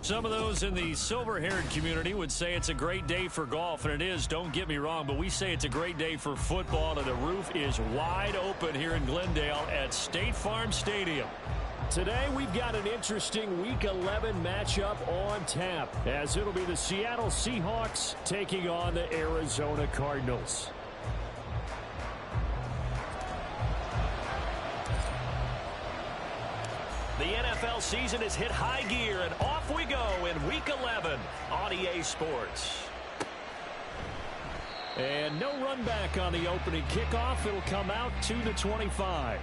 Some of those in the silver-haired community would say it's a great day for golf, and it is, don't get me wrong, but we say it's a great day for football, and the roof is wide open here in Glendale at State Farm Stadium. Today, we've got an interesting Week 11 matchup on tap, as it'll be the Seattle Seahawks taking on the Arizona Cardinals. The NFL season has hit high gear, and off we go in Week 11 on EA Sports. And no run back on the opening kickoff. It'll come out 2-25.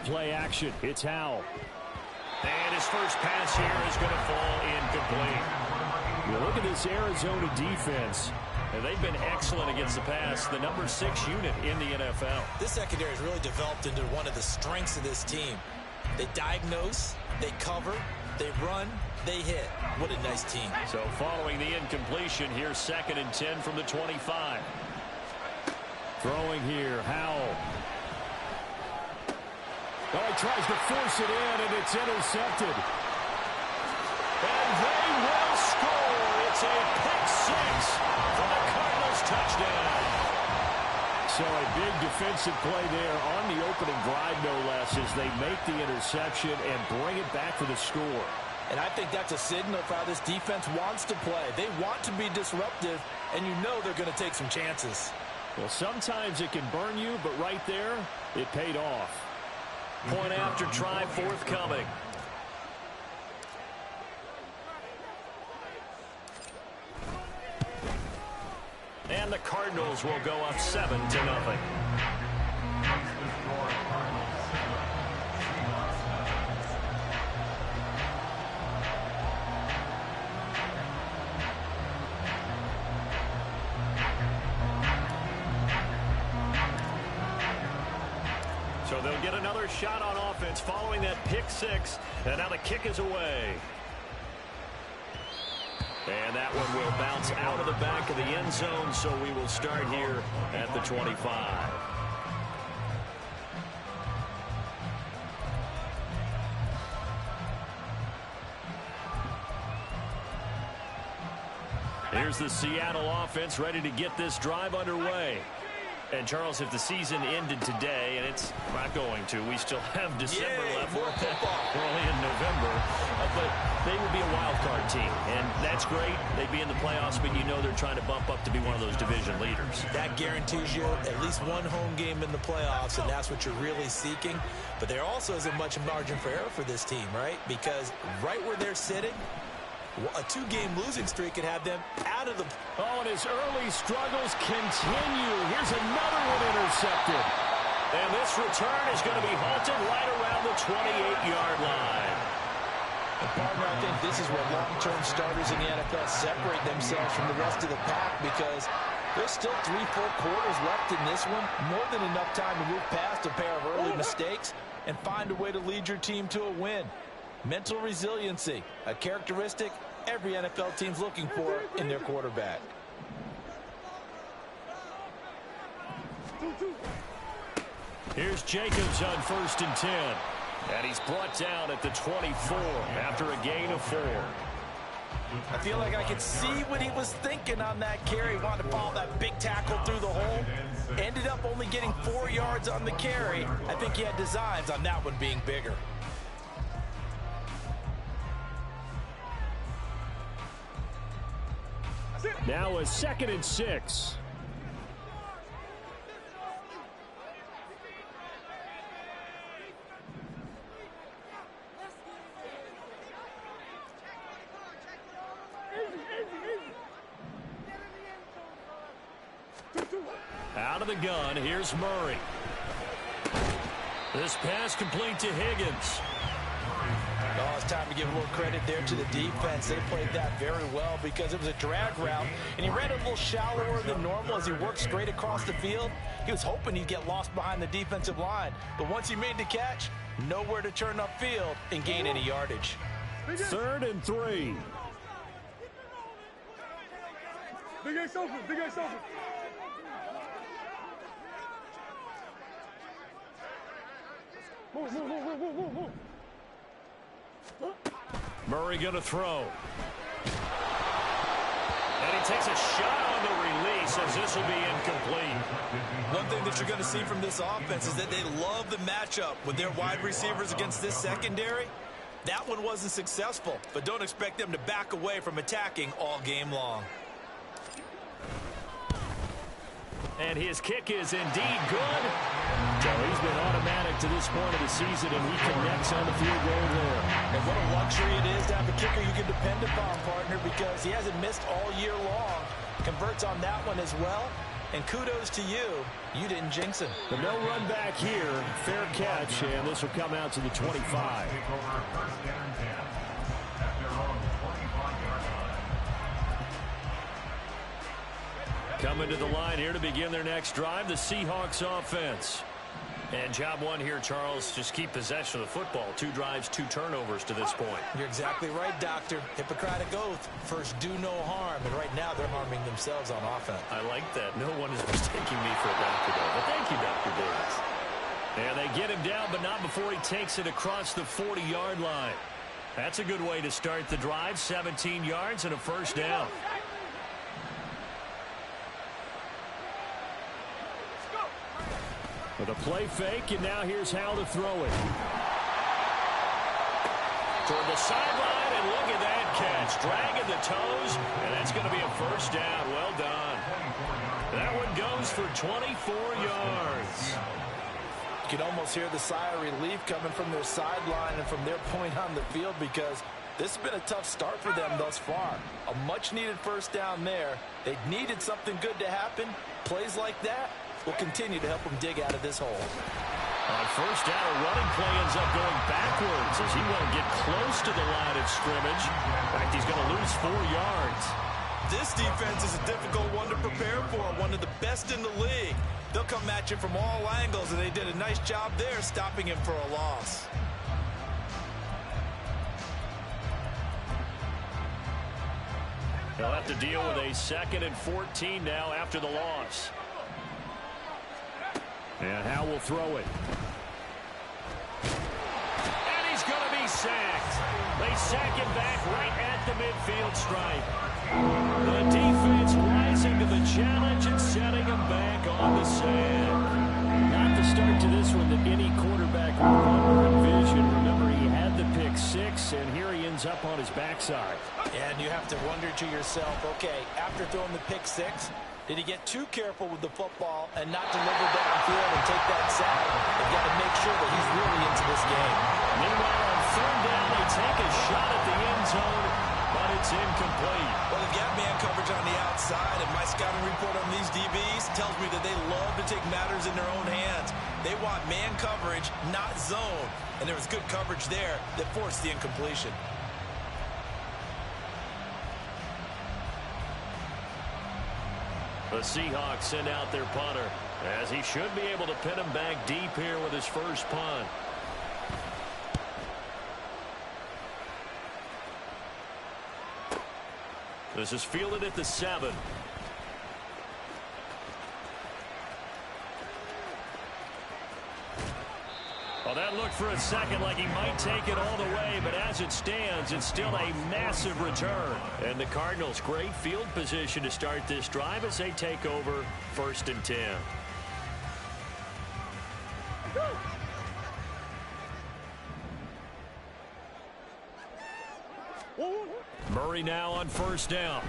Play action. It's Howell. And his first pass here is going to fall incomplete. You look at this Arizona defense, and they've been excellent against the pass, the number 6 unit in the NFL. This secondary has really developed into one of the strengths of this team. They diagnose, they cover, they run, they hit. What a nice team. So following the incompletion, here's 2nd and 10 from the 25. Throwing here, Howell. Oh, he tries to force it in, and it's intercepted. And they will score. It's a pick-6 for the Cardinals touchdown. So a big defensive play there on the opening drive, no less, as they make the interception and bring it back for the score. And I think that's a signal for how this defense wants to play. They want to be disruptive, and you know they're going to take some chances. Well, sometimes it can burn you, but right there, it paid off. Point after try forthcoming. And the Cardinals will go up 7-0. So they'll get another shot on offense following that pick-6, and now the kick is away. And that one will bounce out of the back of the end zone, so we will start here at the 25. Here's the Seattle offense ready to get this drive underway. And, Charles, if the season ended today, and it's not going to, we still have December left. We're only in November. But they would be a wild card team, and that's great. They'd be in the playoffs, but you know they're trying to bump up to be one of those division leaders. That guarantees you at least one home game in the playoffs, and that's what you're really seeking. But there also isn't much margin for error for this team, right? Because right where they're sitting, a 2-game losing streak could have them out of the... Oh, and his early struggles continue. Here's another one intercepted. And this return is going to be halted right around the 28-yard line. And partner, I think this is where long-term starters in the NFL separate themselves from the rest of the pack, because there's still 3-4 quarters left in this one. More than enough time to move past a pair of early mistakes and find a way to lead your team to a win. Mental resiliency, a characteristic every NFL team's looking for in their quarterback. Here's Jacobs on 1st and 10. And he's brought down at the 24 after a gain of 4. I feel like I could see what he was thinking on that carry. Wanted to follow that big tackle through the hole. Ended up only getting 4 yards on the carry. I think he had designs on that one being bigger. Now a 2nd and 6. Out of the gun, here's Murray. This pass complete to Higgins. Oh, it's time to give a little credit there to the defense. They played that very well because it was a drag route, and he ran a little shallower than normal as he worked straight across the field. He was hoping he'd get lost behind the defensive line, but once he made the catch, nowhere to turn upfield and gain any yardage. 3rd and 3. Big X open, Big X open. Move. Murray going to throw. And he takes a shot on the release as this will be incomplete. One thing that you're going to see from this offense is that they love the matchup with their wide receivers against this secondary. That one wasn't successful, but don't expect them to back away from attacking all game long. And his kick is indeed good. So he's been automatic to this point of the season, and he connects on the field goal there. And what a luxury it is to have a kicker you can depend upon, partner, because he hasn't missed all year long. Converts on that one as well. And kudos to you. You didn't jinx him. But no run back here. Fair catch, and this will come out to the 25. Coming to the line here to begin their next drive, the Seahawks offense. And job one here, Charles, just keep possession of the football. 2 drives, 2 turnovers to this point. You're exactly right, Doctor. Hippocratic oath. First, do no harm. And right now, they're harming themselves on offense. I like that. No one is mistaking me for a doctor, though. But thank you, Dr. Davis. And they get him down, but not before he takes it across the 40-yard line. That's a good way to start the drive. 17 yards and a first down. With a play fake, and now here's how to throw it. Toward the sideline, and look at that catch. Dragging the toes, and that's going to be a first down. Well done. That one goes for 24 yards. You can almost hear the sigh of relief coming from their sideline and from their point on the field because this has been a tough start for them thus far. A much-needed first down there. They needed something good to happen. Plays like that will continue to help them dig out of this hole. On first down, a running play ends up going backwards as he won't get close to the line of scrimmage. In fact, he's going to lose 4 yards. This defense is a difficult one to prepare for, one of the best in the league. They'll come at you from all angles, and they did a nice job there stopping him for a loss. They'll have to deal with a 2nd and 14 now after the loss. And Howe will throw it. And he's going to be sacked. They sack him back right at the midfield stripe. The defense rising to the challenge and setting him back on the sand. Not the start to this one that any quarterback would envision. Remember, he had the pick 6, and here he ends up on his backside. And you have to wonder to yourself, okay, after throwing the pick 6, did he get too careful with the football and not deliver downfield and take that sack? They've got to make sure that he's really into this game. Meanwhile, on 3rd down, they take a shot at the end zone, but it's incomplete. Well, they've got man coverage on the outside, and my scouting report on these DBs tells me that they love to take matters in their own hands. They want man coverage, not zone. And there was good coverage there that forced the incompletion. The Seahawks send out their punter, as he should be able to pin him back deep here with his first punt. This is fielded at the 7. Well, that looked for a second like he might take it all the way, but as it stands, it's still a massive return. And the Cardinals, great field position to start this drive as they take over 1st and 10. Murray now on 1st down.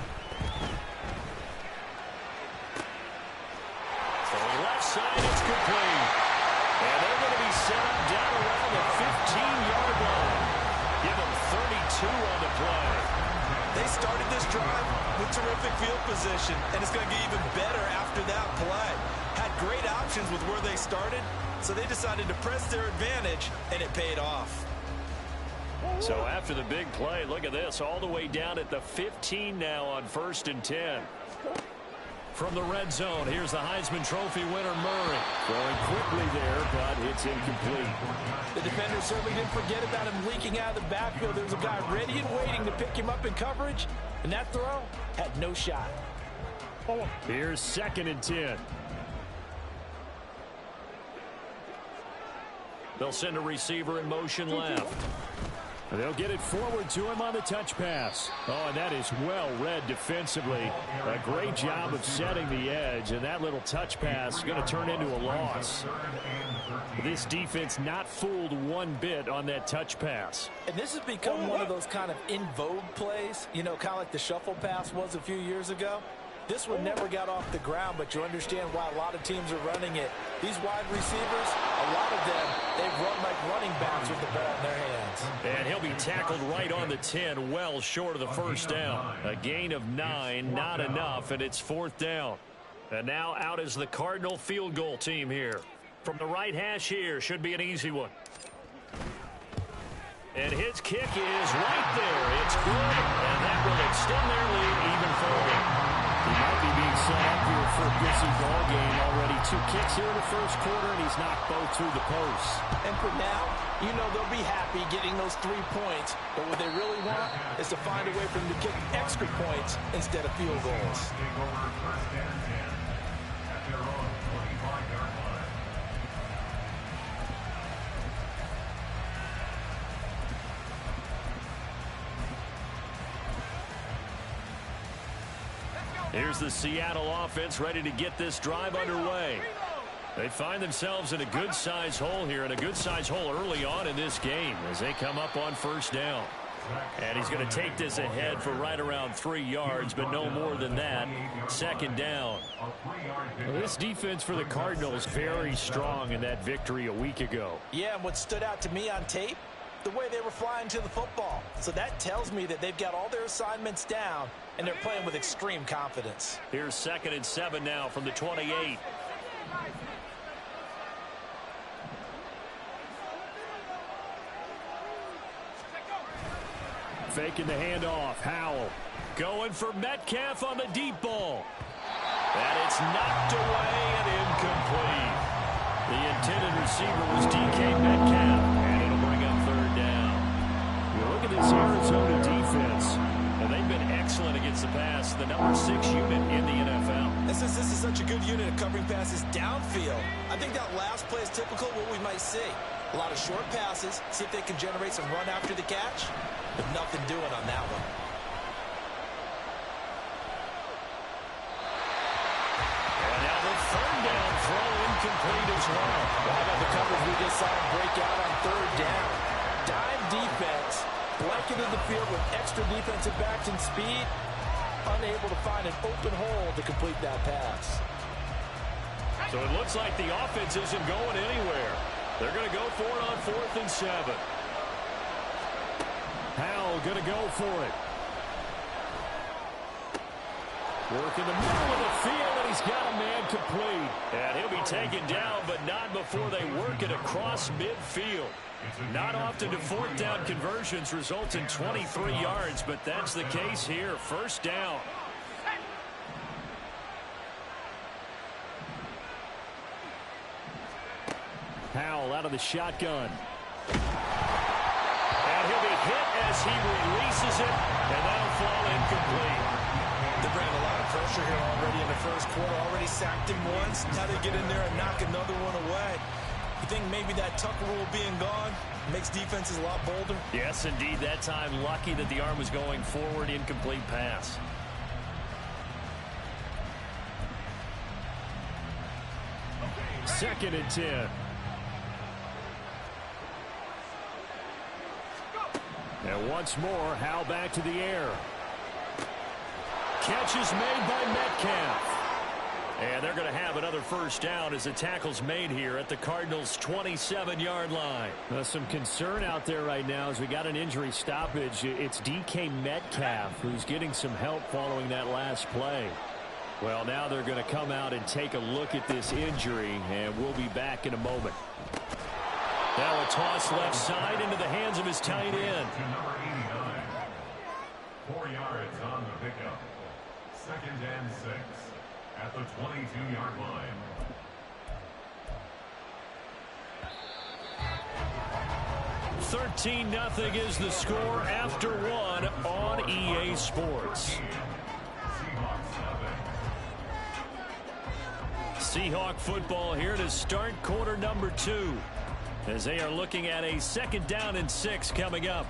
So left side, it's complete. And they're going to be set up down around the 15-yard line. Give them 32 on the play. They started this drive with terrific field position, and it's going to get even better after that play. Had great options with where they started, so they decided to press their advantage, and it paid off. So after the big play, look at this, all the way down at the 15 now on 1st and 10. From the red zone, here's the Heisman Trophy winner, Murray. Throwing quickly there, but it's incomplete. The defender certainly didn't forget about him leaking out of the backfield. There was a guy ready and waiting to pick him up in coverage, and that throw had no shot. Here's 2nd and 10. They'll send a receiver in motion left. They'll get it forward to him on the touch pass. Oh, and that is well read defensively. A great job of setting the edge, and that little touch pass is going to turn into a loss. This defense not fooled one bit on that touch pass. And this has become one of those kind of in vogue plays, you know, kind of like the shuffle pass was a few years ago. This one never got off the ground, but you understand why a lot of teams are running it. These wide receivers, a lot of them, they've run like running backs with the ball in their hands. And he'll be tackled right on the 10, well short of the first down. A gain of 9, not enough, and it's 4th down. And now out is the Cardinal field goal team here. From the right hash here, should be an easy one. And his kick is right there. It's good, and that will extend their lead even further. He might be being set up here for a busy ball game already. 2 kicks here in the first quarter, and he's knocked both through the posts. And for now, you know they'll be happy getting those 3 points. But what they really want is to find a way for them to kick extra points instead of field goals. Here's the Seattle offense ready to get this drive underway. They find themselves in a good-sized hole here, and a good-sized hole early on in this game as they come up on 1st down. And he's going to take this ahead for right around 3 yards, but no more than that. 2nd down. Well, this defense for the Cardinals very strong in that victory a week ago. Yeah, and what stood out to me on tape, the way they were flying to the football. So that tells me that they've got all their assignments down, and they're playing with extreme confidence. Here's 2nd and 7 now from the 28. Faking the handoff. Howell. Going for Metcalf on the deep ball. And it's knocked away and incomplete. The intended receiver was DK Metcalf, and it'll bring up 3rd down. You look at this Arizona defense. And they've been excellent against the pass, the number 6 unit in the NFL. This is such a good unit of covering passes downfield. I think that last play is typical of what we might see. A lot of short passes, see if they can generate some run after the catch, but nothing doing on that one. And now the 3rd down throw incomplete as well. How about the coverage we just saw him break out on 3rd down? Dime defense, blanketed the field with extra defensive backs and speed, unable to find an open hole to complete that pass. So it looks like the offense isn't going anywhere. They're going to go for it on 4th and 7. Howell going to go for it. Work in the middle of the field, and he's got a man complete. And he'll be taken down, but not before they work it across midfield. Not often do 4th down conversions result in 23 yards, but that's the case here. 1st down. Howell out of the shotgun. And he'll be hit as he releases it, and that'll fall incomplete. They're bringing a lot of pressure here already in the first quarter. Already sacked him once. Now they get in there and knock another one away. You think maybe that Tucker rule being gone makes defenses a lot bolder? Yes, indeed. That time, lucky that the arm was going forward. Incomplete pass. Second and 10. And once more, Howell back to the air. Catch is made by Metcalf. And they're going to have another 1st down as the tackle's made here at the Cardinals' 27-yard line. Some concern out there right now as we got an injury stoppage. It's DK Metcalf who's getting some help following that last play. Well, now they're going to come out and take a look at this injury, and we'll be back in a moment. Now a toss left side into the hands of his tight end. 4 yards on the pickup. 2nd and 6 at the 22-yard line. $13-0 is the score after one on EA Sports. Seahawk football here to start quarter number 2 as they are looking at a 2nd down and 6 coming up.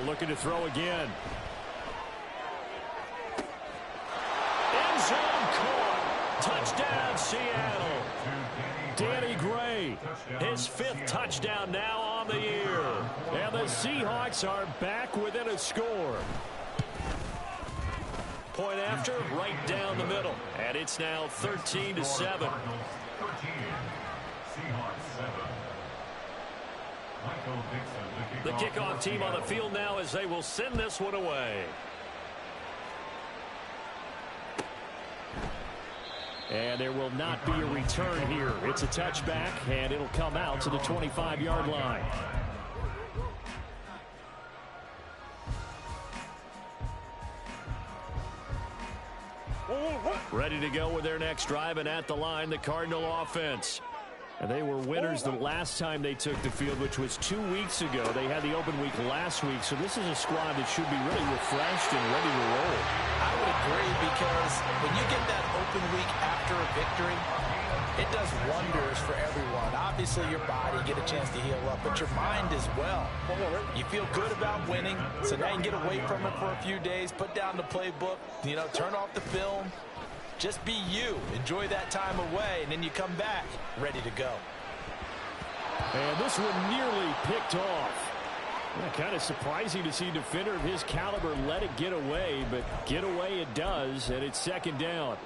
Looking to throw again. End zone caught. Touchdown, Seattle. Danny Gray, his 5th touchdown now on the year. And the Seahawks are back within a score. Point after, right down the middle. And it's now 13-7. 13. Seahawks 7. The kickoff team on the field now as they will send this one away. And there will not be a return here. It's a touchback, and it'll come out to the 25-yard line. Ready to go with their next drive, and at the line, the Cardinal offense. And they were winners the last time they took the field, which was 2 weeks ago. They had the open week last week, so this is a squad that should be really refreshed and ready to roll. I would agree, because when you get that open week after a victory, it does wonders for everyone. Obviously, your body, get a chance to heal up, but your mind as well. You feel good about winning, so now you can get away from it for a few days, put down the playbook, turn off the film. Just be you. Enjoy that time away, and then you come back ready to go. And this one nearly picked off. Kind of surprising to see a defender of his caliber let it get away, but get away it does, and it's 2nd down.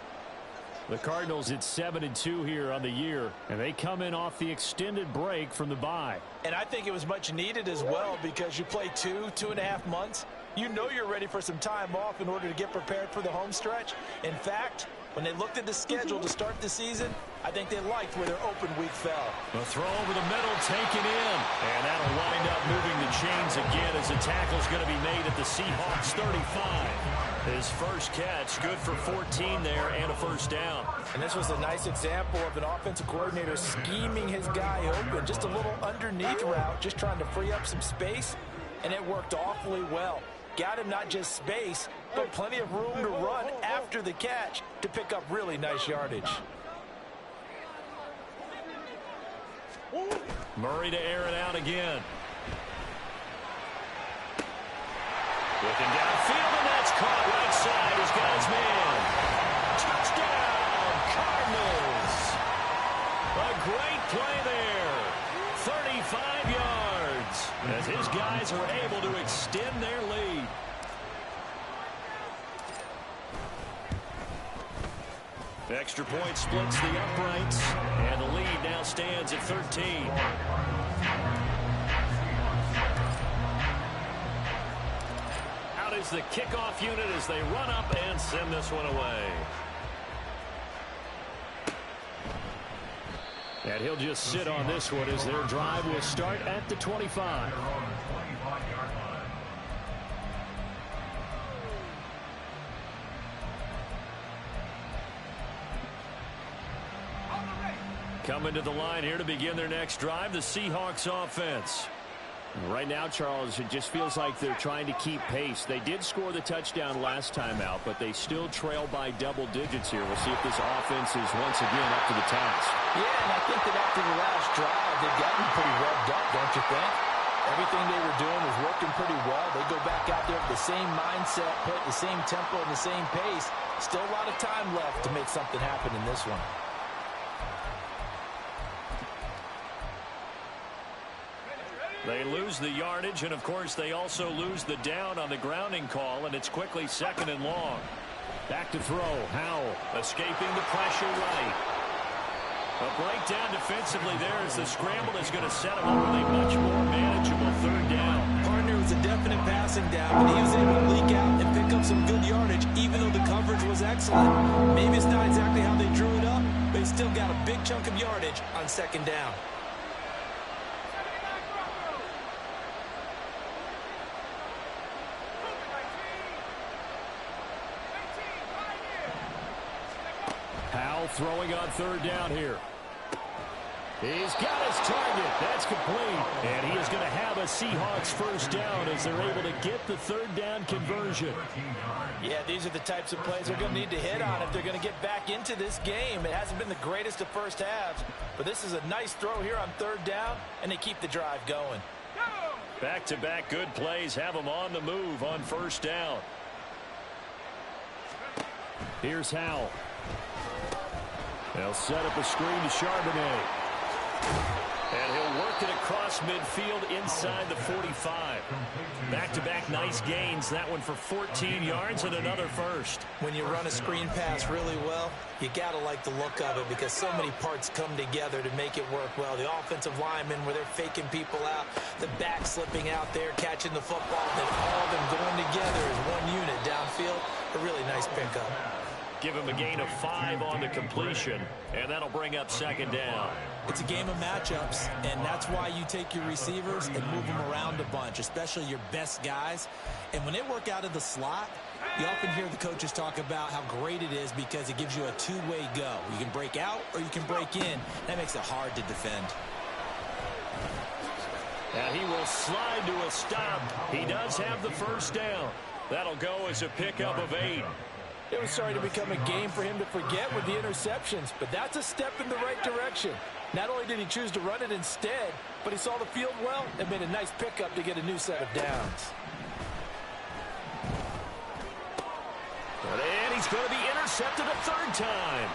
The Cardinals at 7-2 here on the year, and they come in off the extended break from the bye. And I think it was much needed as well, because you play 2.5 months. You know you're ready for some time off in order to get prepared for the home stretch. In fact, when they looked at the schedule to start the season, I think they liked where their open week fell. A throw over the middle, taken in. And that'll wind up moving the chains again as the tackle's going to be made at the Seahawks 35. His first catch, good for 14 there and a 1st down. And this was a nice example of an offensive coordinator scheming his guy open. Just a little underneath route, just trying to free up some space, and it worked awfully well. Got him not just space, but plenty of room to run after the catch to pick up really nice yardage. Murray to air it out again. Looking downfield, and that's caught right side. He's got his man. Touchdown, Cardinals. A great play there. 35 yards as his guys are able to extend their lead. Extra point splits the uprights, and the lead now stands at 13. Out is the kickoff unit as they run up and send this one away. And he'll just sit on this one as their drive will start at the 25. Coming to the line here to begin their next drive, the Seahawks offense. Right now, Charles, it just feels like they're trying to keep pace. They did score the touchdown last time out, but they still trail by double digits here. We'll see if this offense is once again up to the task. Yeah, and I think that after the last drive, they've gotten pretty revved up, don't you think? Everything they were doing was working pretty well. They go back out there with the same mindset, put the same tempo and the same pace. Still a lot of time left to make something happen in this one. They lose the yardage, and of course they also lose the down on the grounding call, and it's quickly 2nd and long. Back to throw. Howell escaping the pressure right. A breakdown defensively there as the scramble is going to set him up with a much more manageable 3rd down. Partner, it was a passing down, but he was able to leak out and pick up some good yardage, even though the coverage was excellent. Maybe it's not exactly how they drew it up, but he still got a big chunk of yardage on second down. Powell throwing on third down here. He's got his target. That's complete. And he is going to have a Seahawks first down as they're able to get the third down conversion. Yeah, these are the types of plays they're going to need to hit on if they're going to get back into this game. It hasn't been the greatest of first halves, but this is a nice throw here on third down, and they keep the drive going. Back-to-back good plays have them on the move on first down. Here's Howell. They'll set up a screen to Charbonnet. And he'll work it across midfield inside the 45. Back-to-back nice gains. That one for 14 yards and another first. When you run a screen pass really well, you got to like the look of it because so many parts come together to make it work well. The offensive linemen where they're faking people out, the back slipping out there, catching the football, then all of them going together as one unit downfield. A really nice pickup. Give him a gain of 5 on the completion, and that'll bring up second down. It's a game of matchups, and that's why you take your receivers and move them around a bunch, especially your best guys. And when they work out of the slot, you often hear the coaches talk about how great it is because it gives you a two-way go. You can break out or you can break in. That makes it hard to defend. And he will slide to a stop. He does have the first down. That'll go as a pickup of 8. It was starting to become a game for him to forget with the interceptions, but that's a step in the right direction. Not only did he choose to run it instead, but he saw the field well and made a nice pickup to get a new set of downs. And he's going to be intercepted a third time.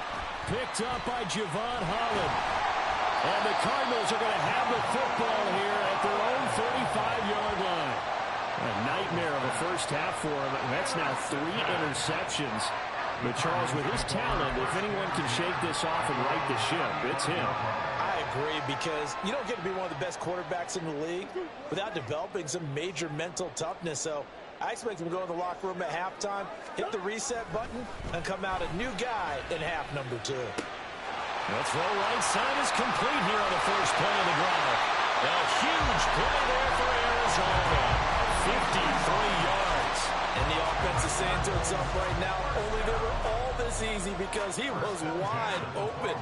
Picked up by Javon Holland. And the Cardinals are going to have the football here at their own 35-yard line. A nightmare of a first half for him. That's now 3 interceptions. But Charles, with his talent, if anyone can shake this off and right the ship, it's him. I agree because you don't get to be one of the best quarterbacks in the league without developing some major mental toughness. So I expect him to go in the locker room at halftime, hit the reset button, and come out a new guy in half number 2. The throw right side is complete here on the first play of the drive. A huge play there for Arizona. 53 yards. And the offense is saying to itself right now, only they were all this easy because he was wide open.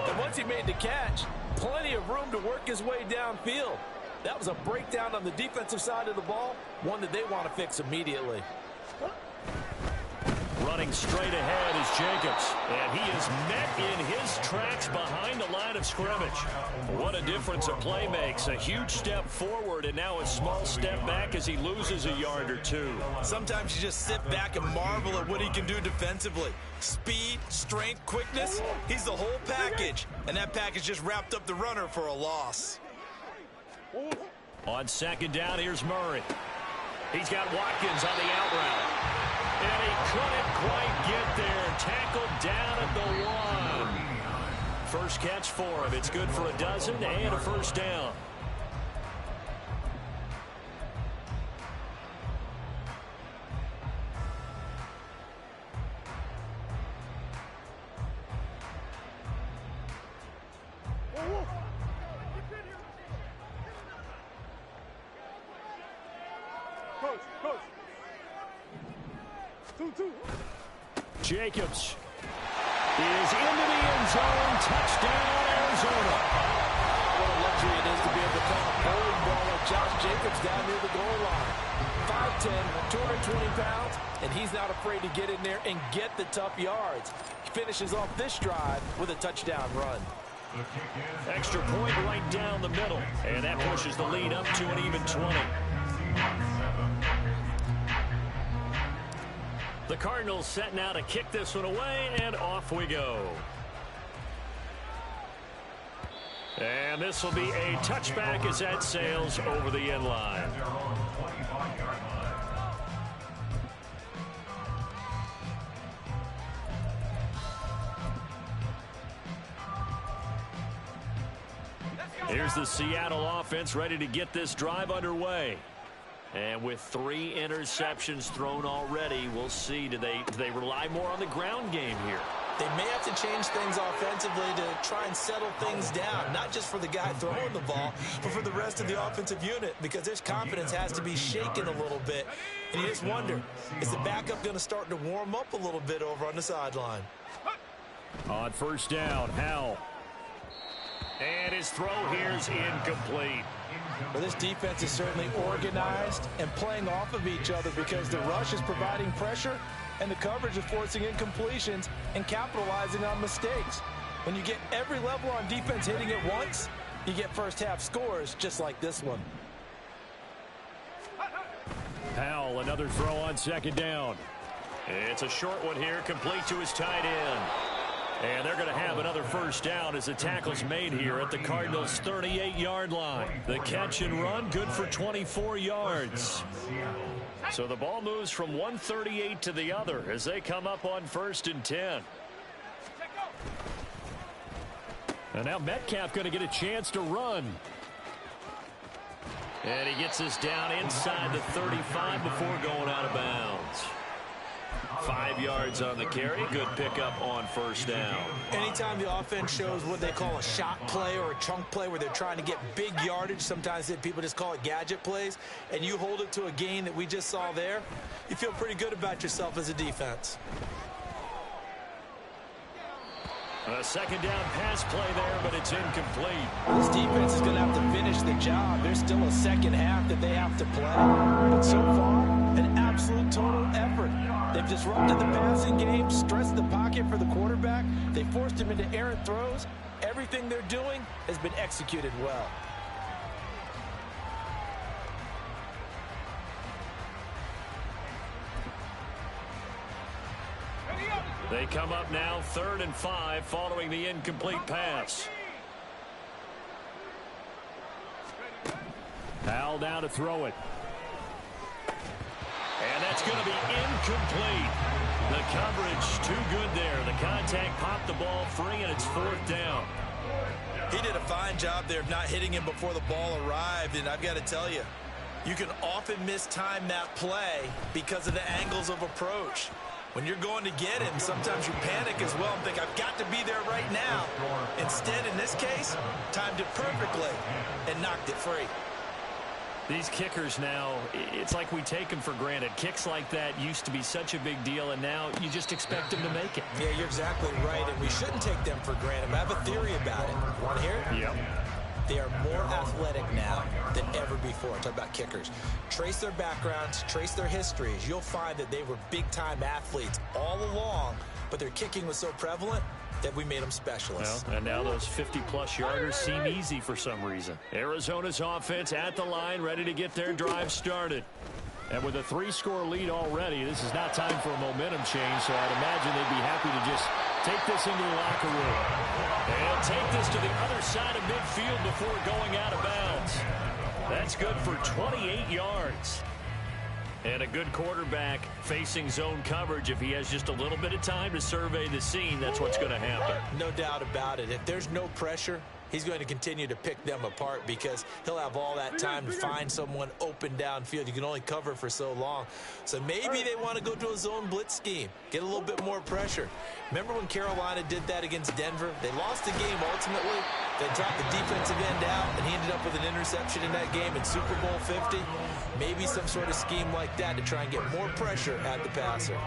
And once he made the catch, plenty of room to work his way downfield. That was a breakdown on the defensive side of the ball, one that they want to fix immediately. Running straight ahead is Jacobs, and he is met in his tracks behind the line of scrimmage. What a difference a play makes. A huge step forward and now a small step back as he loses a yard or 2. Sometimes you just sit back and marvel at what he can do defensively. Speed, strength, quickness, he's the whole package. And that package just wrapped up the runner for a loss. On second down, here's Murray. He's got Watkins on the out route. And he couldn't quite get there. Tackled down at the 1. First catch for him. It's good for a dozen and a first down. Coach. 2-2. Jacobs is into the end zone. Touchdown, Arizona. What a luxury it is to be able to throw a bowling ball like Josh Jacobs down near the goal line. 5'10", 220 pounds, and he's not afraid to get in there and get the tough yards. He finishes off this drive with a touchdown run. Extra point right down the middle, and that pushes the lead up to an even 20. The Cardinals set now to kick this one away, and off we go. And this will be a touchback as that sails over the end line. Here's the Seattle offense ready to get this drive underway. And with 3 interceptions thrown already, we'll see. Do they rely more on the ground game here? They may have to change things offensively to try and settle things down, not just for the guy throwing the ball, but for the rest of the offensive unit, because their confidence has to be shaken a little bit. And you just wonder, is the backup going to start to warm up a little bit over on the sideline? On first down, Howell. And his throw here's incomplete. Well, this defense is certainly organized and playing off of each other because the rush is providing pressure and the coverage is forcing incompletions and capitalizing on mistakes. When you get every level on defense hitting it once, you get first half scores just like this one. Howell, another throw on second down. It's a short one here, complete to his tight end. And they're going to have another first down as the tackle's made here at the Cardinals' 38-yard line. The catch and run, good for 24 yards. So the ball moves from 138 to the other as they come up on 1st and 10. And now Metcalf going to get a chance to run. And he gets us down inside the 35 before going out of bounds. 5 yards on the carry. Good pickup on first down. Anytime the offense shows what they call a shot play or a chunk play where they're trying to get big yardage, sometimes people just call it gadget plays, and you hold it to a gain that we just saw there, you feel pretty good about yourself as a defense. A second down pass play there, but it's incomplete. This defense is going to have to finish the job. There's still a second half that they have to play. But so far, an absolute total effort. They've disrupted the passing game, stressed the pocket for the quarterback. They forced him into errant throws. Everything they're doing has been executed well. They come up now 3rd and 5 following the incomplete pass. Howell down to throw it. And that's going to be incomplete. The coverage too good there. The contact popped the ball free, and it's 4th down. He did a fine job there of not hitting him before the ball arrived, and I've got to tell you, you can often mistime that play because of the angles of approach. When you're going to get him, sometimes you panic as well and think, I've got to be there right now. Instead, in this case, timed it perfectly and knocked it free. These kickers now, it's like we take them for granted. Kicks like that used to be such a big deal, and now you just expect them to make it. Yeah, you're exactly right, and we shouldn't take them for granted. I have a theory about it. Want to hear it? Yep. They are more athletic now than ever before. Talk about kickers. Trace their backgrounds, trace their histories. You'll find that they were big-time athletes all along, but their kicking was so prevalent that we made them specialists. Well, and now those 50-plus yarders seem easy for some reason. Arizona's offense at the line, ready to get their drive started. And with a 3-score lead already, this is not time for a momentum change, so I'd imagine they'd be happy to just take this into the locker room. They'll take this to the other side of midfield before going out of bounds. That's good for 28 yards. And a good quarterback facing zone coverage. If he has just a little bit of time to survey the scene, that's what's going to happen. No doubt about it. If there's no pressure, he's going to continue to pick them apart because he'll have all that time to find someone open downfield. You can only cover for so long. So maybe they want to go to a zone blitz scheme, get a little bit more pressure. Remember when Carolina did that against Denver? They lost the game ultimately. They dropped the defensive end out, and he ended up with an interception in that game in Super Bowl 50. Maybe some sort of scheme like that to try and get more pressure at the passer.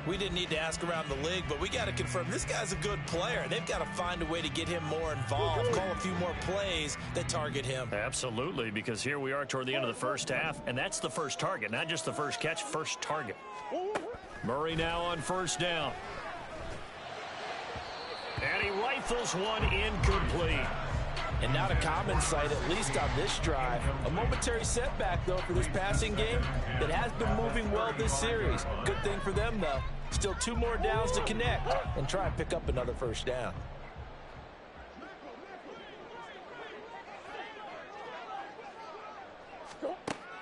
We didn't need to ask around the league, but we got to confirm this guy's a good player. They've got to find a way to get him more involved, call a few more plays that target him. Absolutely, because here we are toward the end of the first half, and that's the first target, not just the first catch, first target. Murray now on first down. And he rifles one incomplete. And not a common sight, at least on this drive. A momentary setback, though, for this passing game that has been moving well this series. Good thing for them, though. Still 2 more downs to connect and try and pick up another first down.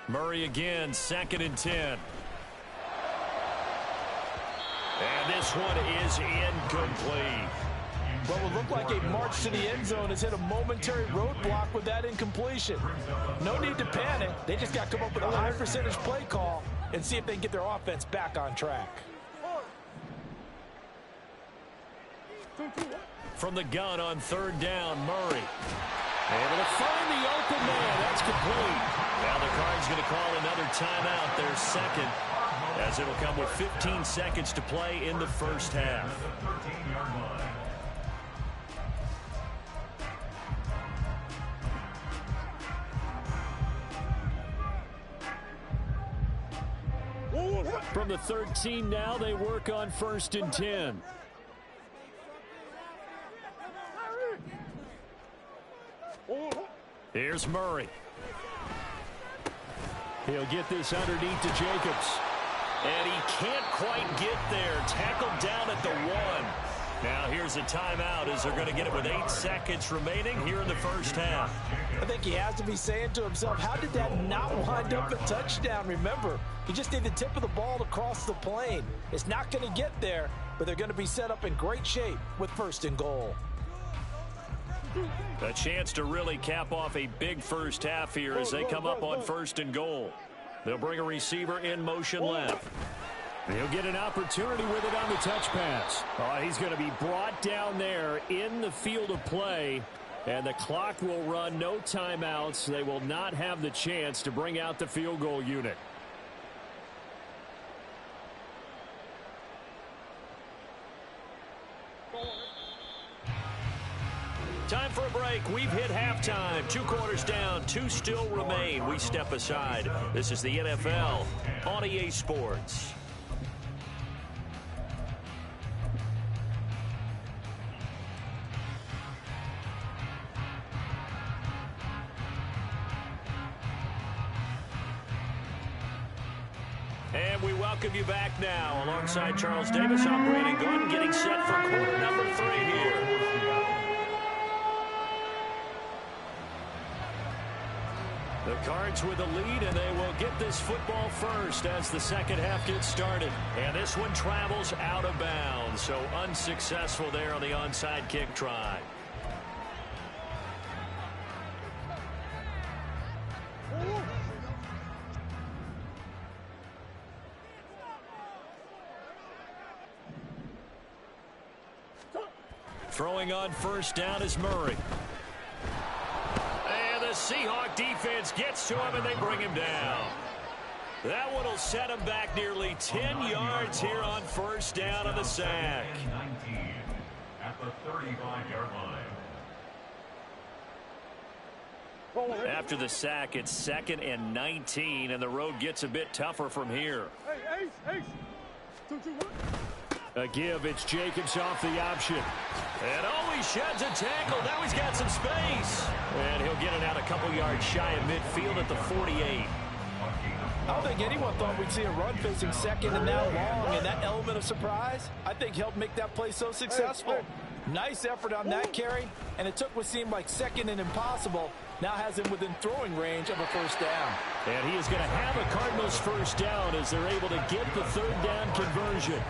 Murray again, 2nd and 10. And this one is incomplete. What will look like a march to the end zone has hit a momentary roadblock with that incompletion. No need to panic. They just got to come up with a high percentage play call and see if they can get their offense back on track. From the gun on third down, Murray. Able to find the open man. That's complete. Now the Cards going to call another timeout, their second, as it'll come with 15 seconds to play in the first half. From the 13 now, they work on 1st and 10. Here's Murray. He'll get this underneath to Jacobs. And he can't quite get there. Tackled down at the 1. Now here's a timeout as they're going to get it with 8 seconds remaining here in the first half. I think he has to be saying to himself, how did that not wind up a touchdown? Remember, he just need the tip of the ball to cross the plane. It's not going to get there, but they're going to be set up in great shape with 1st and goal. A chance to really cap off a big first half here as they come up on 1st and goal. They'll bring a receiver in motion left. He'll get an opportunity with it on the touch pass. Oh, he's going to be brought down there in the field of play, and the clock will run. No timeouts. They will not have the chance to bring out the field goal unit. Time for a break. We've hit halftime. 2 quarters down. 2 still remain. We step aside. This is the NFL on EA Sports. And we welcome you back now. Alongside Charles Davis, I'm Brandon Gordon, getting set for quarter number 3 here. The Cards with a lead, and they will get this football first as the second half gets started. And this one travels out of bounds, so unsuccessful there on the onside kick try. Throwing on 1st down is Murray. And the Seahawk defense gets to him, and they bring him down. That one will set him back nearly 10 yards here on 1st down on the sack. 19 at the 35-yard line. After the sack, it's 2nd and 19, and the road gets a bit tougher from here. Hey, Ace. 2, 2, 1. A give, it's Jacobs off the option. And he sheds a tackle. Now he's got some space. And he'll get it out a couple yards shy of midfield at the 48. I don't think anyone thought we'd see a run facing 2nd and that long, and that element of surprise, I think, helped make that play so successful. Nice effort on that carry, and it took what seemed like 2nd and impossible, now has him within throwing range of a 1st down. And he is going to have a Cardinals 1st down as they're able to get the 3rd down conversion.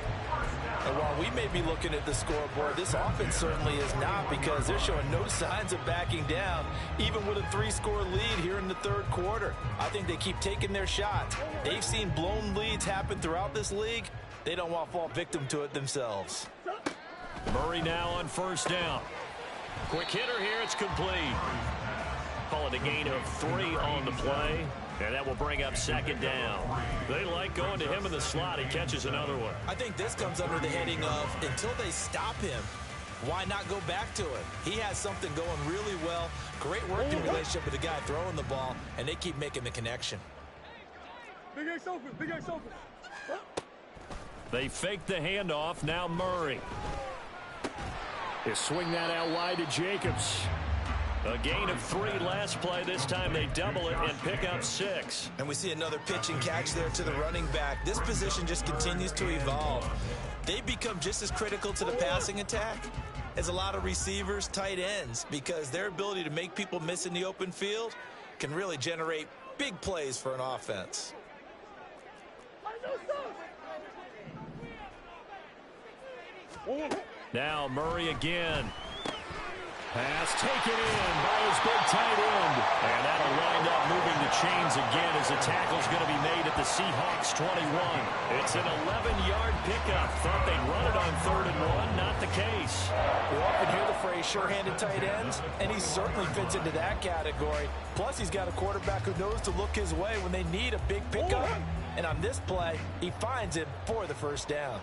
And while we may be looking at the scoreboard, this offense certainly is not, because they're showing no signs of backing down, even with a 3-score lead here in the 3rd quarter. I think they keep taking their shots. They've seen blown leads happen throughout this league. They don't want to fall victim to it themselves. Murray now on 1st down. Quick hitter here, it's complete. Call it a gain of 3 on the play. And that will bring up 2nd down. They like going to him in the slot. He catches another one. I think this comes under the heading of, until they stop him, why not go back to it? He has something going really well. Great working relationship with the guy throwing the ball, and they keep making the connection. Big Ace open. Big Ace open. They fake the handoff. Now Murray. They swing that out wide to Jacobs. A gain of 3 last play. This time they double it and pick up 6. And we see another pitch and catch there to the running back. This position just continues to evolve. They become just as critical to the passing attack as a lot of receivers, tight ends, because their ability to make people miss in the open field can really generate big plays for an offense. Now Murray again. Pass taken in by his big tight end. And that'll wind up moving the chains again as the tackle's going to be made at the Seahawks 21. It's an 11-yard pickup. Thought they'd run it on 3rd and 1. Not the case. We often hear the phrase sure-handed tight ends, and he certainly fits into that category. Plus, he's got a quarterback who knows to look his way when they need a big pickup. And on this play, he finds it for the first down.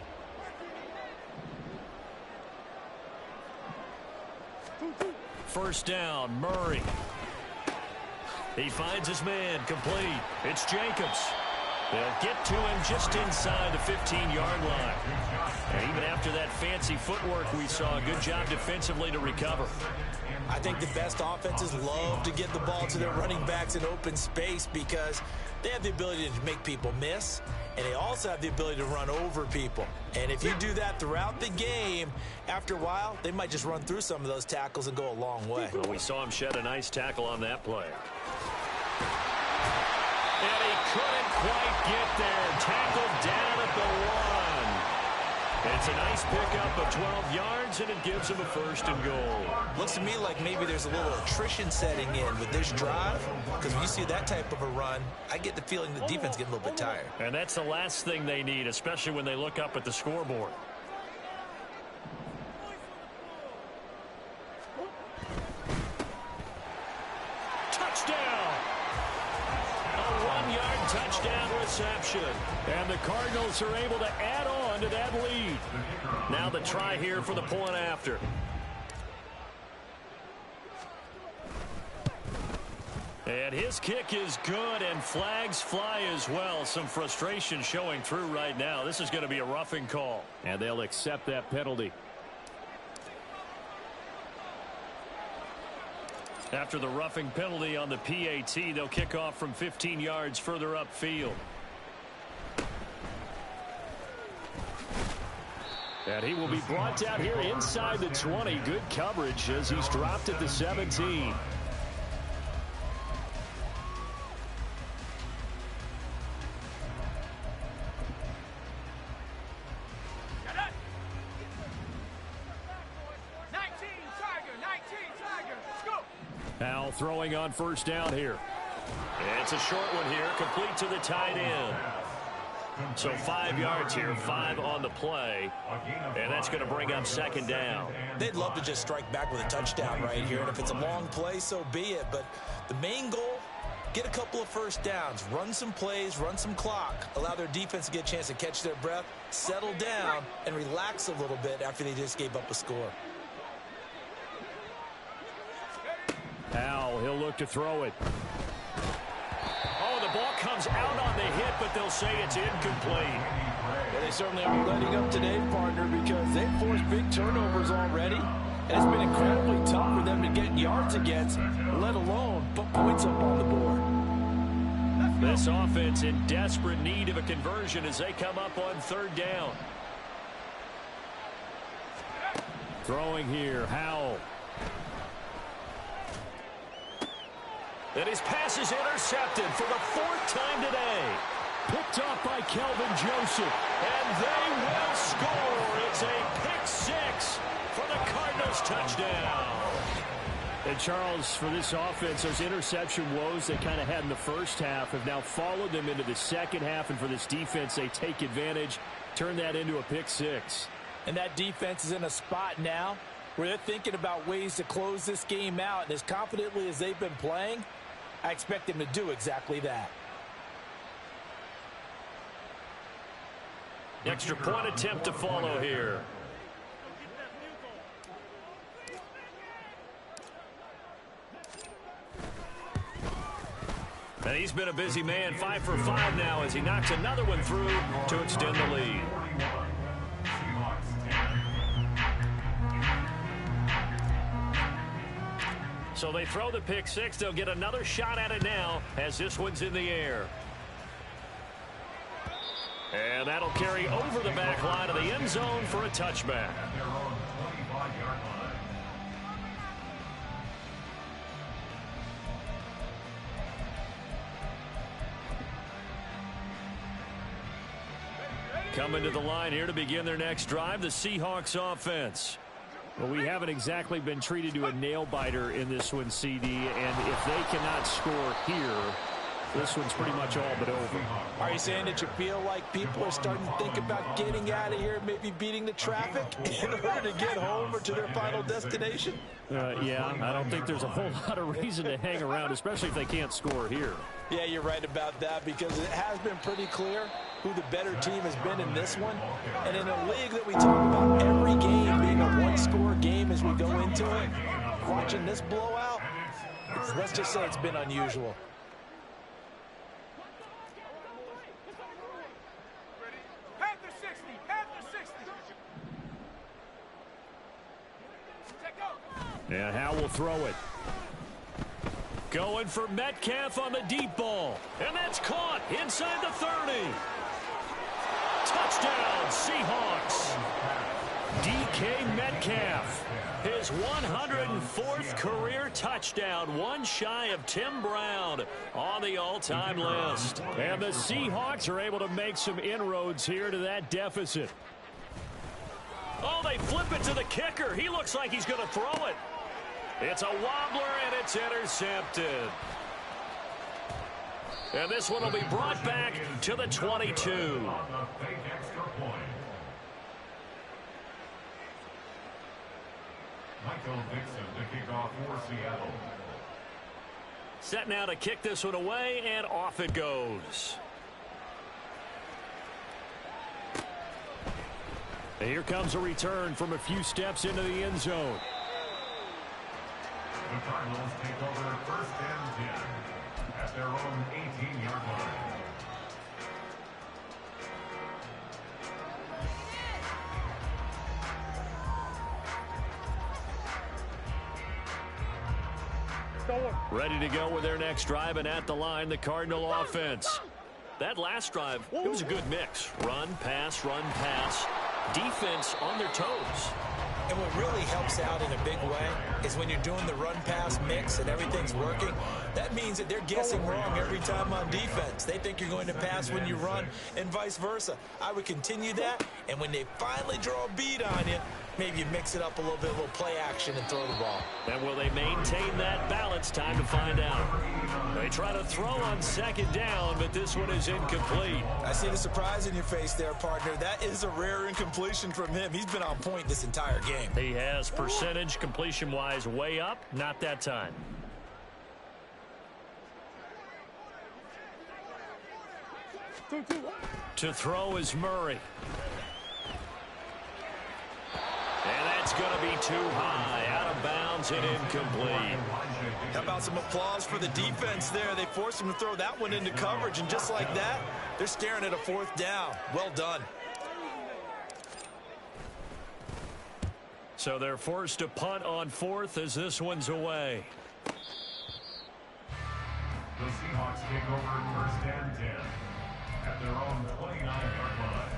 First down, Murray. He finds his man, complete. It's Jacobs. They'll get to him just inside the 15-yard line. And even after that fancy footwork we saw, good job defensively to recover. I think the best offenses love to get the ball to their running backs in open space because they have the ability to make people miss, and they also have the ability to run over people. And if you do that throughout the game, after a while, they might just run through some of those tackles and go a long way. Well, we saw him shed a nice tackle on that play. And he couldn't quite get there. Tackled down at the 1. It's a nice pickup of 12 yards, and it gives him a 1st and goal. Looks to me like maybe there's a little attrition setting in with this drive, because when you see that type of a run, I get the feeling the defense getting a little bit tired. And that's the last thing they need, especially when they look up at the scoreboard. Touchdown! A 1-yard touchdown reception. And the Cardinals are able to add on to that lead. Now the try here for the point after. And his kick is good, and flags fly as well. Some frustration showing through right now. This is going to be a roughing call. And they'll accept that penalty. After the roughing penalty on the PAT, they'll kick off from 15 yards further upfield. And he will be brought down here inside the 20. Good coverage as he's dropped at the 17. Now throwing on first down here. It's a short one here, complete to the tight end. So 5 yards here, 5 on the play, and that's going to bring up 2nd down. They'd love to just strike back with a touchdown right here, and if it's a long play, so be it. But the main goal, get a couple of first downs, run some plays, run some clock, allow their defense to get a chance to catch their breath, settle down, and relax a little bit after they just gave up a score. Now he'll look to throw it. Oh, the ball comes out on the hit, but they'll say it's incomplete. Well, they certainly aren't letting up today, partner, because they've forced big turnovers already. And it's been incredibly tough for them to get yards against, let alone put points up on the board. This offense in desperate need of a conversion as they come up on 3rd down. Throwing here, Howell. And his pass is intercepted for the 4th time today. Picked off by Kelvin Joseph. And they will score. It's a pick 6 for the Cardinals touchdown. And Charles, for this offense, those interception woes they kind of had in the first half have now followed them into the second half. And for this defense, they take advantage, turn that into a pick 6. And that defense is in a spot now where they're thinking about ways to close this game out. And as confidently as they've been playing, I expect them to do exactly that. Extra point attempt to follow here. And he's been a busy man, 5 for 5 now as he knocks another one through to extend the lead. So they throw the pick 6. They'll get another shot at it now as this one's in the air. And that'll carry over the back line of the end zone for a touchback. Coming to the line here to begin their next drive, the Seahawks offense. Well, we haven't exactly been treated to a nail-biter in this one, CD, and if they cannot score here, this one's pretty much all but over. Are you saying that you feel like people are starting to think about getting out of here, maybe beating the traffic in order to get home or to their final destination? Yeah, I don't think there's a whole lot of reason to hang around, especially if they can't score here. Yeah, you're right about that, because it has been pretty clear who the better team has been in this one. And in a league that we talk about every game being a one-score game as we go into it, watching this blowout, let's just say it's been unusual. And Howe will throw it. Going for Metcalf on the deep ball. And that's caught inside the 30. Touchdown, Seahawks. DK Metcalf. His 104th career touchdown. One shy of Tim Brown on the all-time list. And the Seahawks are able to make some inroads here to that deficit. Oh, they flip it to the kicker. He looks like he's going to throw it. It's a wobbler, and it's intercepted. And this one will be brought back to the 22. Michael Dixon to kick off for Seattle. Set now to kick this one away, and off it goes. And here comes a return from a few steps into the end zone. The Cardinals take over first and 10 at their own 18-yard line. Ready to go with their next drive, and at the line, the Cardinal offense. That last drive, it was a good mix. Run, pass, defense on their toes. And what really helps out in a big way is when you're doing the run-pass mix and everything's working, that means that they're guessing wrong every time on defense. They think you're going to pass when you run and vice versa. I would continue that, and when they finally draw a beat on you, maybe you mix it up a little bit, a little play action and throw the ball. And will they maintain that balance? Time to find out. They try to throw on second down, but this one is incomplete. I see the surprise in your face there, partner. That is a rare incompletion from him. He's been on point this entire game. He has percentage completion-wise way up. Not that time. To throw is Murray. And that's going to be too high. Out of bounds and incomplete. How about some applause for the defense there? They forced him to throw that one into coverage, and just like that, they're staring at a fourth down. Well done. So they're forced to punt on fourth as this one's away. The Seahawks take over first and 10 at their own 29-yard line.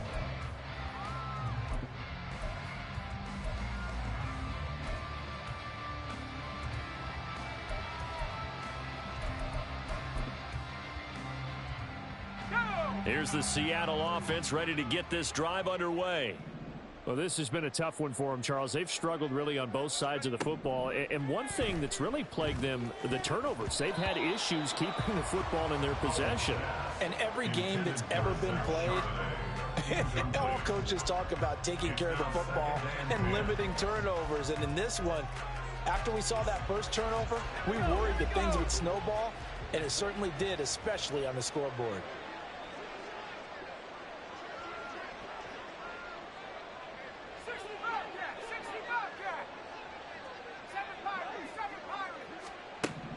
Here's the Seattle offense ready to get this drive underway. Well, this has been a tough one for them, Charles. They've struggled really on both sides of the football. And one thing that's really plagued them, the turnovers. They've had issues keeping the football in their possession. And every game that's ever been played, all coaches talk about taking care of the football and limiting turnovers. And in this one, after we saw that first turnover, we worried that things would snowball, and it certainly did, especially on the scoreboard.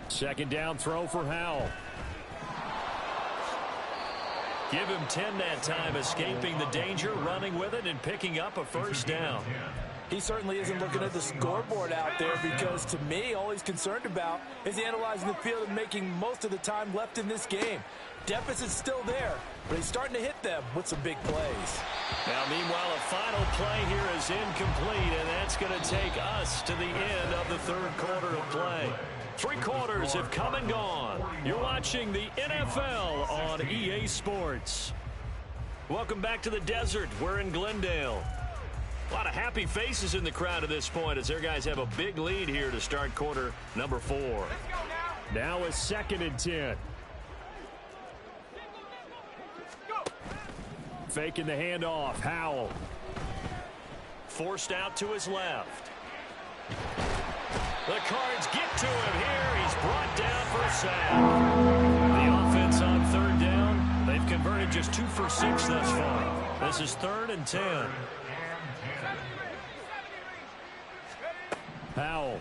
Second down throw for Howell. Give him 10 that time, escaping the danger, running with it, and picking up a first down. He certainly isn't looking at the scoreboard out there, because to me, all he's concerned about is analyzing the field and making most of the time left in this game. Deficit's still there, but he's starting to hit them with some big plays. Now, meanwhile, a final play here is incomplete, and that's going to take us to the end of the third quarter of play. 3 quarters have come and gone. You're watching the NFL on EA Sports. Welcome back to the desert. We're in Glendale. A lot of happy faces in the crowd at this point as their guys have a big lead here to start quarter number 4. Now a 2nd and 10. Faking the handoff. Howell. Forced out to his left. The Cards get to him here. He's brought down for a sack. The offense on 3rd down. They've converted just 2 for 6 thus far. This is 3rd and 10. Howell.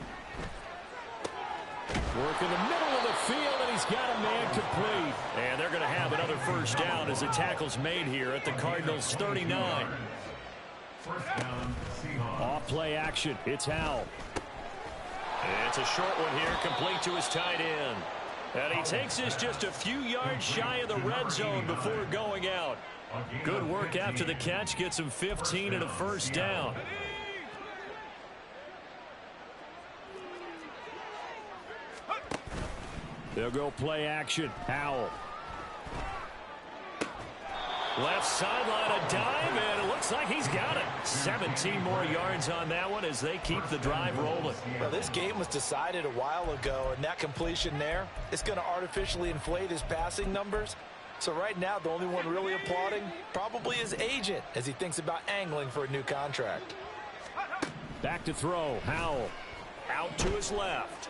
Work in the middle of the field, and he's got a man complete. And they're going to have another first down as the tackle's made here at the Cardinals' 39. First down, Seahawks. Off play action. It's Howell. It's a short one here, complete to his tight end. And he takes this just a few yards shy of the red zone before going out. Good work after the catch, gets him 15 and a first down. They'll go play action. Howell. Left sideline, a dive, and it looks like he's got it. 17 more yards on that one as they keep the drive rolling. Well, this game was decided a while ago, and that completion there is going to artificially inflate his passing numbers. So right now, the only one really applauding probably his agent as he thinks about angling for a new contract. Back to throw. Howell. Out to his left.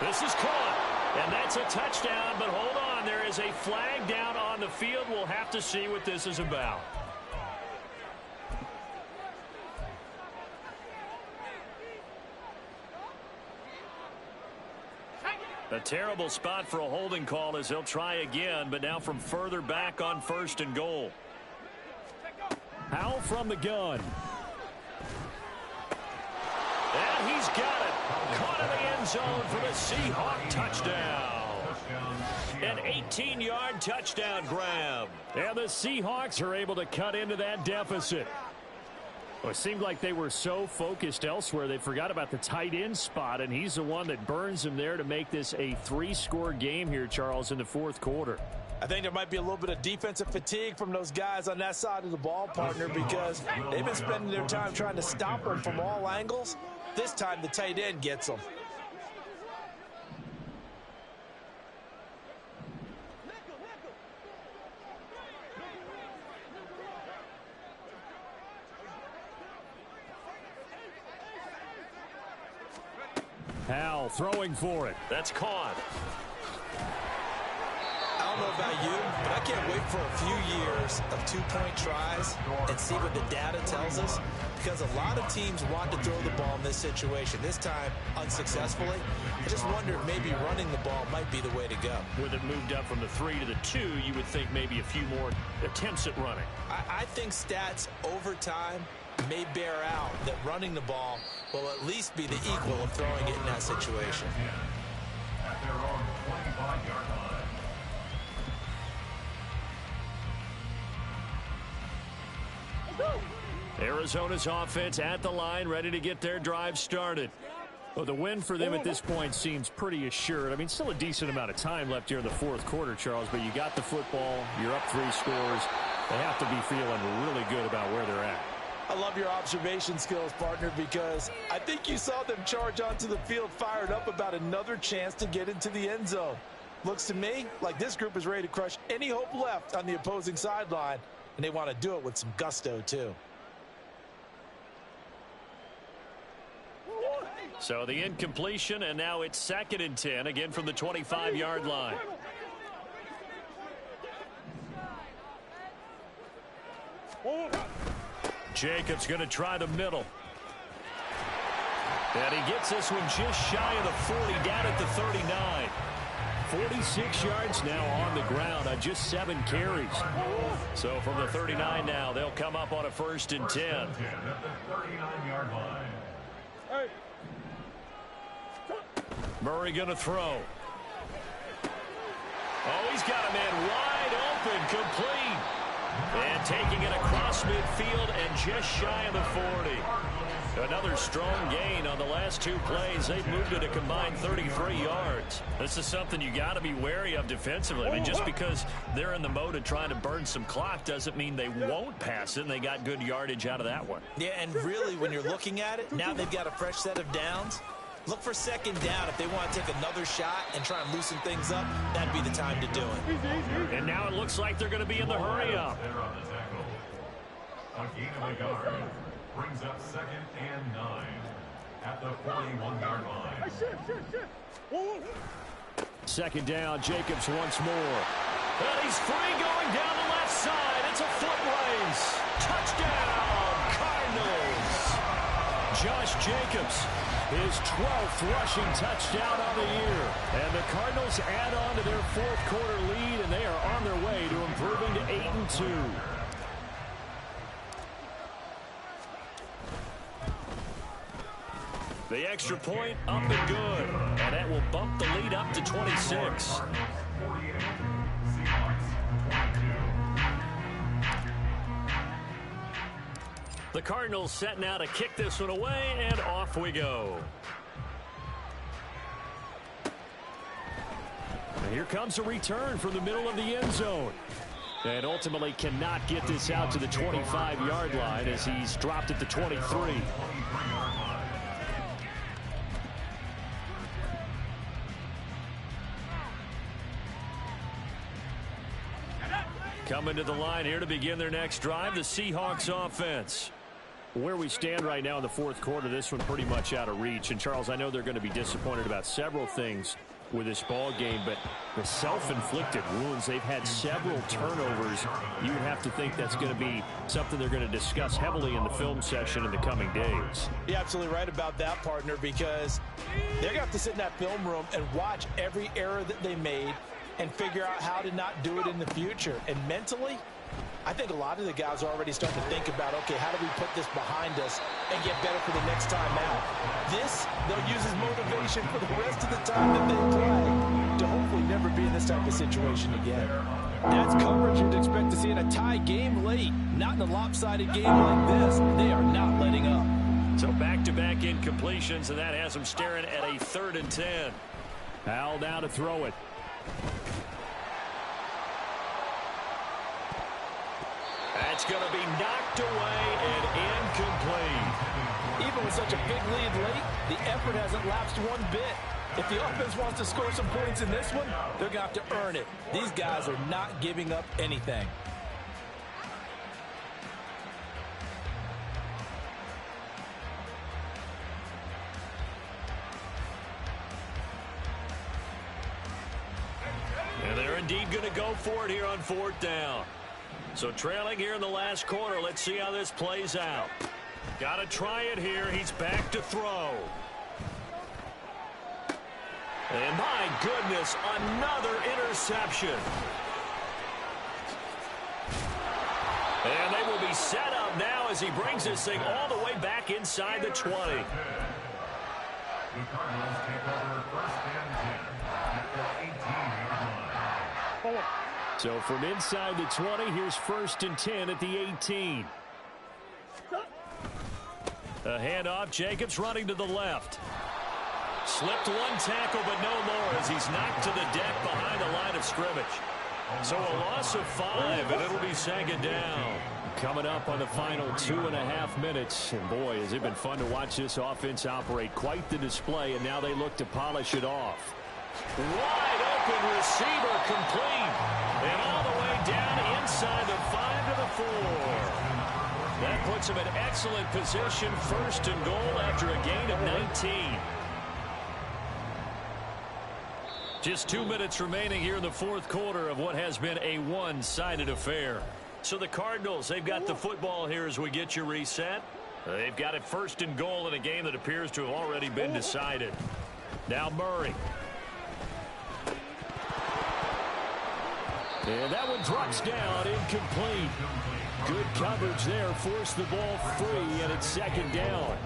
This is caught, and that's a touchdown, but hold on. There is a flag down on the field. We'll have to see what this is about. A terrible spot for a holding call as they'll try again, but now from further back on 1st and goal. Howell from the gun. And he's got it. Caught in the end zone for the Seahawk touchdown. An 18-yard touchdown grab. And the Seahawks are able to cut into that deficit. Well, it seemed like they were so focused elsewhere they forgot about the tight end spot, and he's the one that burns them there to make this a 3-score game here, Charles, in the 4th quarter. I think there might be a little bit of defensive fatigue from those guys on that side of the ball, partner, because they've been spending their time trying to stop them from all angles. This time the tight end gets them. Howell throwing for it. That's caught. I don't know about you, but I can't wait for a few years of 2-point tries and see what the data tells us, because a lot of teams want to throw the ball in this situation. This time, unsuccessfully. I just wonder if maybe running the ball might be the way to go. With it moved up from the 3 to the 2, you would think maybe a few more attempts at running. I think stats over time may bear out that running the ball will at least be the equal of throwing it in that situation. At their own 25-yard line. Arizona's offense at the line, ready to get their drive started. Well, the win for them at this point seems pretty assured. I mean, still a decent amount of time left here in the 4th quarter, Charles, but you got the football, you're up 3 scores. They have to be feeling really good about where they're at. I love your observation skills, partner, because I think you saw them charge onto the field fired up about another chance to get into the end zone. Looks to me like this group is ready to crush any hope left on the opposing sideline, and they want to do it with some gusto, too. So the incompletion, and now it's 2nd and 10, again from the 25-yard line. Jacobs going to try the middle. And he gets this one just shy of the 40, down at the 39. 46 yards now on the ground on just 7 carries. So from the 39 now, they'll come up on a 1st and 10. At the 39-yard line. Hey. Murray going to throw. Oh, he's got a man wide open, complete. And taking it across midfield and just shy of the 40. Another strong gain on the last 2 plays. They've moved it a combined 33 yards. This is something you got to be wary of defensively. I mean, just because they're in the mode of trying to burn some clock doesn't mean they won't pass it, and they got good yardage out of that one. Yeah, and really, when you're looking at it, now they've got a fresh set of downs. Look for second down. If they want to take another shot and try and loosen things up, that'd be the time to do it. And now it looks like they're going to be in the hurry up. There on the tackle. A gain of a yard brings up 2nd and 9 at the 41-yard line. Hey, shift. Whoa. Second down, Jacobs once more. And he's free going down the left side. It's a foot race. Touchdown, Cardinals. Josh Jacobs, his 12th rushing touchdown of the year. And the Cardinals add on to their 4th quarter lead, and they are on their way to improving to 8-2. The extra point up and good. And that will bump the lead up to 26. The Cardinals set now to kick this one away, and off we go. And here comes a return from the middle of the end zone. And ultimately cannot get this out to the 25-yard line as he's dropped at the 23. Coming to the line here to begin their next drive, the Seahawks offense. Where we stand right now in the 4th quarter, this one pretty much out of reach. And, Charles, I know they're going to be disappointed about several things with this ball game, but the self-inflicted wounds, they've had several turnovers. You would have to think that's going to be something they're going to discuss heavily in the film session in the coming days. You're absolutely right about that, partner, because they're going to have to sit in that film room and watch every error that they made and figure out how to not do it in the future. And mentally, I think a lot of the guys are already starting to think about, okay, how do we put this behind us and get better for the next time out? This, they'll use as motivation for the rest of the time that they play to hopefully never be in this type of situation again. That's coverage you'd expect to see in a tie game late, not in a lopsided game like this. They are not letting up. So back-to-back incompletions, and that has them staring at a 3rd and 10. Al now to throw it. That's going to be knocked away and incomplete. Even with such a big lead late, the effort hasn't lapsed one bit. If the offense wants to score some points in this one, they're going to have to earn it. These guys are not giving up anything. And they're indeed going to go for it here on 4th down. So trailing here in the last quarter, let's see how this plays out. Got to try it here. He's back to throw. And my goodness, another interception. And they will be set up now as he brings this thing all the way back inside the 20. The Cardinals take over 1st and 10 at the 18-yard line. So from inside the 20, here's 1st and 10 at the 18. A handoff, Jacobs running to the left. Slipped one tackle, but no more as he's knocked to the deck behind the line of scrimmage. So a loss of 5, and it'll be 2nd down. Coming up on the final 2.5 minutes. And boy, has it been fun to watch this offense operate. Quite the display, and now they look to polish it off. Wide open receiver complete. And all the way down inside the 5 to the 4. That puts him in excellent position. 1st and goal after a gain of 19. Just 2 minutes remaining here in the 4th quarter of what has been a one-sided affair. So the Cardinals, they've got the football here as we get you reset. They've got it 1st and goal in a game that appears to have already been decided. Now Murray. And that one drops down, incomplete. Good coverage there, forced the ball free, and it's 2nd down.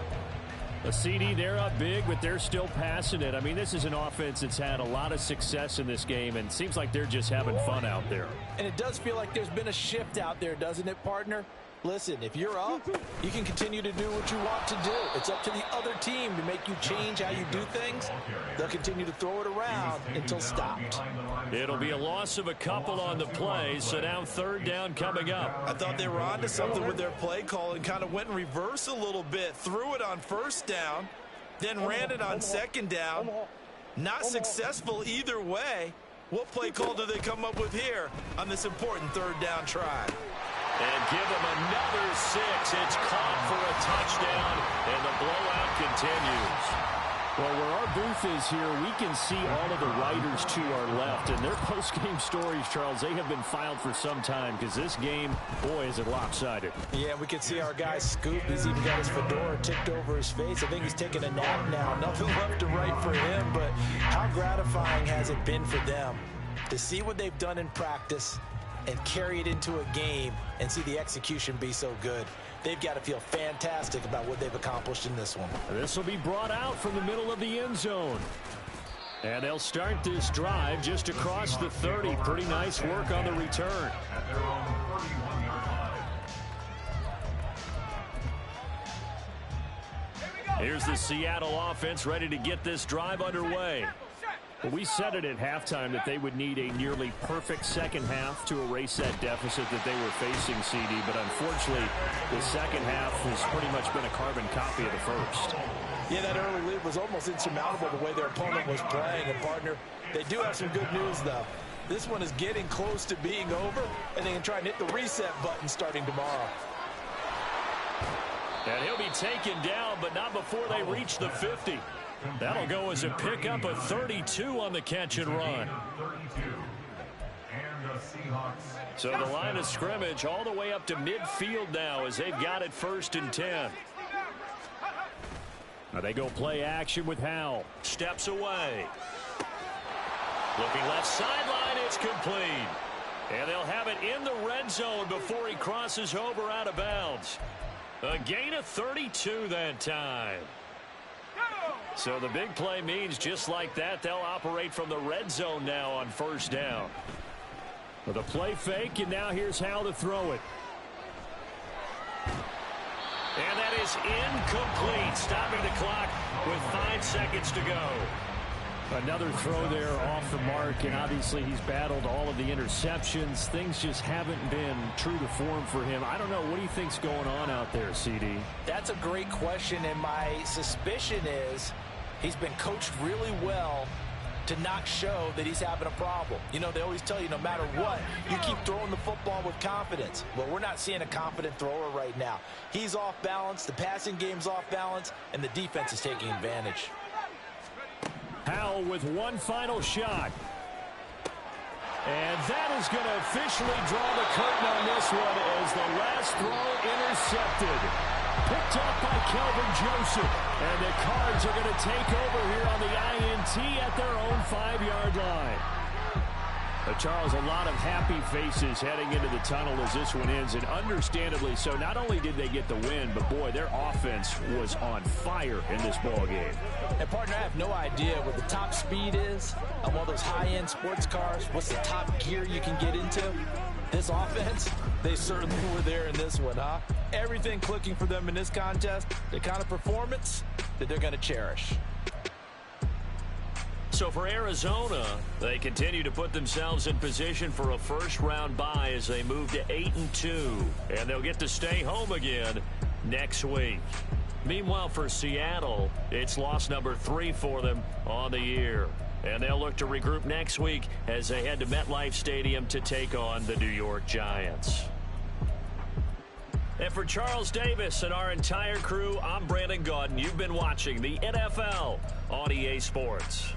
A CD, they're up big, but they're still passing it. I mean, this is an offense that's had a lot of success in this game, and it seems like they're just having fun out there. And it does feel like there's been a shift out there, doesn't it, partner? Listen, if you're up, you can continue to do what you want to do. It's up to the other team to make you change how you do things. They'll continue to throw it around until stopped. It'll be a loss of a couple on the play, so now third down coming up. I thought they were onto something with their play call and kind of went in reverse a little bit. Threw it on first down, then ran it on second down. Not successful either way. What play call do they come up with here on this important third down try? And give them another 6. It's caught for a touchdown, and the blowout continues. Well, where our booth is here, we can see all of the writers to our left. And their post-game stories, Charles, they have been filed for some time because this game, boy, is it lopsided. Yeah, we can see our guy Scoop. He's even got his fedora tipped over his face. I think he's taking a nap now. Nothing left to write for him, but how gratifying has it been for them to see what they've done in practice and carry it into a game and see the execution be so good. They've got to feel fantastic about what they've accomplished in this one. This will be brought out from the middle of the end zone. And they'll start this drive just across the 30. Pretty nice work on the return. At their own 31-yard line. Here's the Seattle offense ready to get this drive underway. Well, we said it at halftime that they would need a nearly perfect second half to erase that deficit that they were facing, CD. But unfortunately, the second half has pretty much been a carbon copy of the first. Yeah, that early lead was almost insurmountable the way their opponent was playing. And, partner, they do have some good news, though. This one is getting close to being over, and they can try and hit the reset button starting tomorrow. And he'll be taken down, but not before they reach the 50. That'll go as a pickup of 32 on the catch and run. So the line of scrimmage all the way up to midfield now as they've got it first and 10. Now they go play action with Howell. Steps away. Looking left sideline, it's complete. And they'll have it in the red zone before he crosses over out of bounds. A gain of 32 that time. So the big play means just like that, they'll operate from the red zone now on first down. With a play fake, and now here's how to throw it. And that is incomplete, stopping the clock with 5 seconds to go. Another throw there off the mark, and obviously he's battled all of the interceptions. Things just haven't been true to form for him. I don't know. What do you think's going on out there, CD? That's a great question, and my suspicion is he's been coached really well to not show that he's having a problem. You know, they always tell you no matter what, you keep throwing the football with confidence. Well, we're not seeing a confident thrower right now. He's off balance, the passing game's off balance, and the defense is taking advantage. Howell with one final shot. And that is going to officially draw the curtain on this one as the last throw intercepted. Picked up by Kelvin Joseph. And the Cards are going to take over here on the INT at their own 5-yard line. Charles, a lot of happy faces heading into the tunnel as this one ends, and understandably so. Not only did they get the win, but boy, their offense was on fire in this ball game. And partner, I have no idea what the top speed is on one of those high-end sports cars. What's the top gear you can get into? This offense, they certainly were there in this one, huh? Everything clicking for them in this contest, the kind of performance that they're going to cherish. So for Arizona, they continue to put themselves in position for a first-round bye as they move to 8-2. And they'll get to stay home again next week. Meanwhile, for Seattle, it's loss number 3 for them on the year. And they'll look to regroup next week as they head to MetLife Stadium to take on the New York Giants. And for Charles Davis and our entire crew, I'm Brandon Gaudin. You've been watching the NFL on EA Sports.